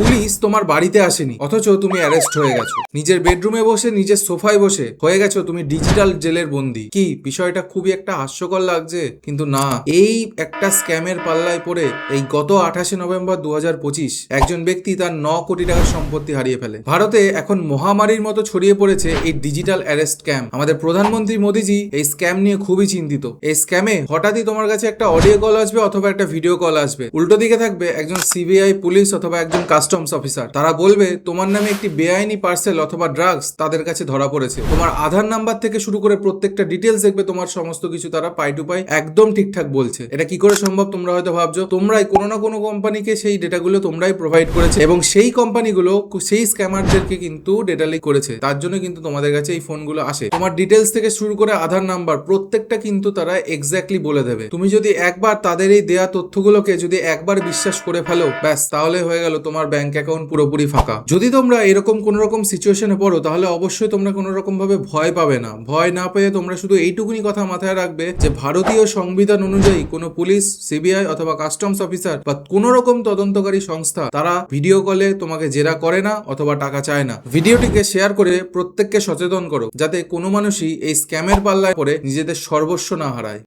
Police তোমার বাড়িতে আসেনি, অথচ তুমি অ্যারেস্ট হয়ে গেছো। নিজের বেডরুমে বসে, নিজের সোফায় বসে হয়ে গেছো তুমি ডিজিটাল জেলের বন্দি। কি বিষয়টা খুবই একটা হাস্যকর লাগছে, কিন্তু না, এই একটা স্ক্যামের পাল্লায় পড়ে এই গত 28 নভেম্বর 2025 একজন ব্যক্তি তার 9 কোটি টাকার সম্পত্তি হারিয়ে ফেলে। ভারতে এখন মহামারীর মতো ছড়িয়ে পড়েছে এই ডিজিটাল অ্যারেস্ট স্ক্যাম। আমাদের প্রধানমন্ত্রী মোদীজি এই স্ক্যাম নিয়ে খুবই চিন্তিত। এই স্ক্যামে হঠাৎই তোমার কাছে একটা অডিও কল আসবে অথবা একটা ভিডিও কল আসবে, উল্টো দিকে থাকবে একজন সিবিআই পুলিশ অথবা একজন কাস্টমস অফিসার। তারা বলবে তোমার নামে একটি বেআইনি পার্সেল অথবা ড্রাগস তাদের কাছে ধরা পড়েছে। তোমার আধার নাম্বার থেকে শুরু করে প্রত্যেকটা ডিটেলস দেখবে, তোমার সমস্ত কিছু তারা পাই টু পাই একদম ঠিকঠাক বলছে। এটা কি করে সম্ভব তোমরা হয়তো ভাবছো। তোমরাই কোনো না কোনো কোম্পানিকে সেই ডেটাগুলো তোমরাই প্রোভাইড করেছে এবং সেই কোম্পানিগুলো সেই স্ক্যামারদেরকে কিন্তু ডেটা লিক করেছে। তার জন্য কিন্তু তোমাদের কাছে এই ফোনগুলো আসে। তোমার ডিটেলস থেকে শুরু করে আধার নাম্বার প্রত্যেকটা কিন্তু তারা এক্স্যাক্টলি বলে দেবে। তুমি যদি একবার তাদের এই দেয়া তথ্যগুলোকে যদি একবার বিশ্বাস করে ফেলো, ব্যাস তাহলে হয়ে গেল তোমার ব্যাংক অ্যাকাউন্ট পুরোপুরি ফাঁকা। যদি তোমরা এরকম কোন রকম সিচুয়েশনে পড়ো, তাহলে অবশ্যই তোমরা কোনো রকম ভাবে ভয় পাবে না। ভয় না পেয়ে তোমরা শুধু এইটুকুনি কথা মাথায় রাখবে যে ভারতীয় সংবিধান অনুযায়ী কোনো পুলিশ, সিবিআই অথবা কাস্টমস অফিসার বা কোনো রকম তদন্তকারী সংস্থা তারা ভিডিও কলে তোমাকে জেরা করে না অথবা টাকা চায় না। ভিডিওটিকে শেয়ার করে প্রত্যেককে সচেতন করো, যাতে কোনো মানুষই এই স্ক্যামের পাল্লায় পড়ে নিজেদের সর্বস্ব না হারায়।